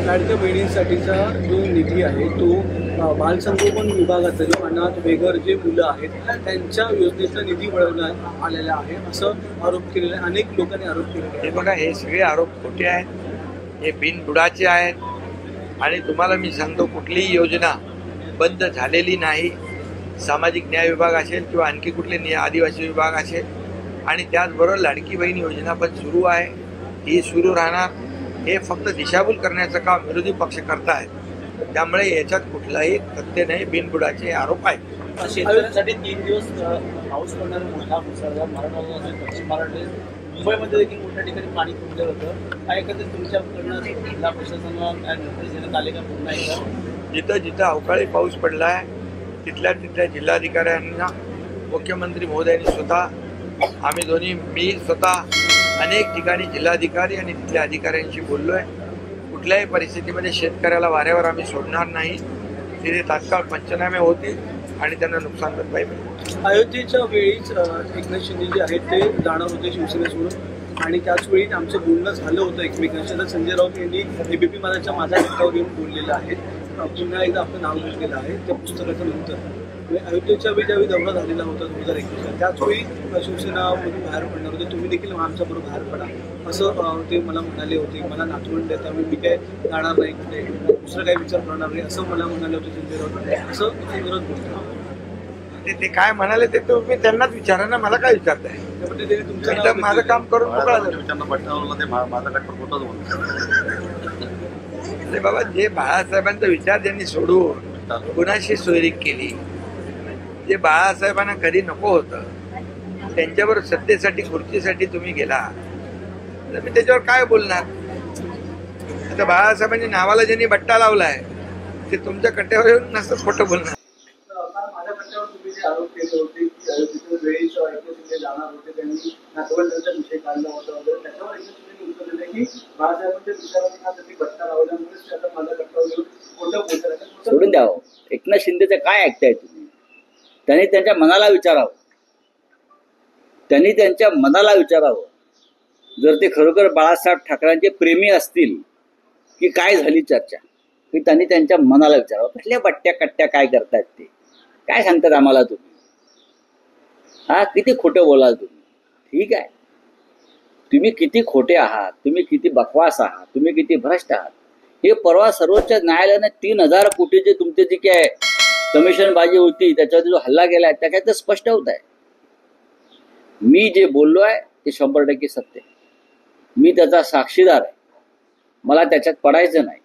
लाडक्या बहिणींसाठीचा जो निधी आहे तो बालसंगोपन विभागाचा जो अनाथ बेघर जे मुलं आहेत त्यांच्या योजनेचा निधी वळवण्यात आलेला आहे असं आरोप केलेला आहे. अनेक लोकांनी आरोप केलेला आहे. हे बघा, हे सगळे आरोप खोटे आहेत, हे बिनबुडाचे आहेत. आणि तुम्हाला मी सांगतो, कुठलीही योजना बंद झालेली नाही. सामाजिक न्याय विभाग असेल किंवा आणखी कुठले आदिवासी विभाग असेल, आणि त्याचबरोबर लाडकी बहीण योजना पण सुरू आहे, ही सुरू राहणार. हे फक्त दिशाभूल करण्याचं काम विरोधी पक्ष करतायत. त्यामुळे याच्यात कुठलाही तथ्य नाही, बिनबुडाचे आरोप आहेत. शेतकऱ्यांसाठी 3 दिवस पाऊस पडणारा मोठा मुसळधार मराठवाडा असेल, पश्चिम महाराष्ट्र, मुंबईमध्ये देखील मोठ्या ठिकाणी पाणी तुंबलं होतं. काय एकंदरीत तुमच्याकडनं जिल्हा प्रशासनाला नोटीस देण्यात आले का? पुन्हा एकदा जिथं जिथं अवकाळी पाऊस पडला आहे तिथल्या जिल्हाधिकाऱ्यांना मुख्यमंत्री महोदयांनी स्वतः, आम्ही दोन्ही, मी स्वतः अनेक ठिकाणी जिल्हाधिकारी आणि तिथल्या अधिकाऱ्यांशी बोललो आहे. कुठल्याही परिस्थितीमध्ये शेतकऱ्याला वाऱ्यावर आम्ही सोडणार नाही. तिथे तात्काळ पंचनामे होतील आणि त्यांना नुकसान भरपाई मिळेल. अयोध्येच्या वेळीच एकनाथ शिंदे जे आहेत ते जाणार होते शिवसेनेसोबत, आणि त्याचवेळी आमचं बोलणं झालं होतं एकमेकांशी. तर संजय राऊत यांनी एबीपी माझ्या गटावर येऊन बोललेलं आहे. पुन्हा एकदा आपलं नाव घेतलेलं आहे त्या पुस्तकाच्या नंतर. अयोध्येच्या वेळी ज्यावेळी दौरा झालेला होता 2021, त्याचवेळी शिवसेनामधून बाहेर पडणार होते. तुम्ही देखील आमच्याबरोबर बाहेर पडा असं ते मला म्हणाले होते. मला नातवंड आहे त्यामुळे मी काय जाणार नाही, कुठे दुसरं काही विचार करणार नाही असं मला म्हणाले होते संजय राऊत. असं संजय राऊत बोलतो. ते काय म्हणाले ते तुम्ही त्यांनाच विचारा ना, मला काय विचारताय? तुमचं माझं काम करून मोकळा बाबा. जे बाळासाहेबांचा विचार ज्यांनी सोडून कुणाशी सोयरीक केली, जे बाळासाहेबांना कधी नको होतं, त्यांच्याबरोबर सत्तेसाठी खुर्चीसाठी तुम्ही गेला, तर मी त्याच्यावर काय बोलणार? आता बाळासाहेबांच्या नावाला ज्यांनी बट्टा लावलाय ते तुमच्या कट्ट्यावर येऊन नसतं खोटं बोलणार. माझ्या कट्ट्यावर तुम्ही जे आरोप केले होते वेळी जाणार होते, त्यांनी नातवंडांचा विषय काढला होता वगैरे, त्याच्यावर तुम्ही उत्तर दिले की बाळासाहेबांच्या विचारांना त्यांनी बट्टा लावल्यामुळे आता माझ्या कट्ट्यावर येऊन खोटं बोलतात. सोडून द्यावं. एकनाथ शिंदेचं काय ऐकताय तुम्ही? त्यांनी त्यांच्या मनाला विचारावं. त्यांनी त्यांच्या मनाला विचारावं. जर ते खरोखर बाळासाहेब ठाकरेंचे प्रेमी असतील की काय झाली चर्चा, की त्यांनी त्यांच्या मनाला विचारावं. कुठल्या बट्ट्या कट्ट्या काय करतायत ते काय सांगतात आम्हाला तुम्ही? किती खोटं बोलाल तुम्ही? ठीक आहे, तुम्ही किती खोटे आहात, तुम्ही किती बकवास आहात, तुम्ही किती भ्रष्ट आहात, हे परवा सर्वोच्च न्यायालयाने 3,000 कोटीचे तुमचे जी काय कमिशनबाजी होती त्याच्यावर जो हल्ला गेलाय त्याच्यात स्पष्ट होत आहे. मी जे बोललो आहे ते 100% सत्य आहे. मी त्याचा साक्षीदार आहे. मला त्याच्यात पडायचं नाही.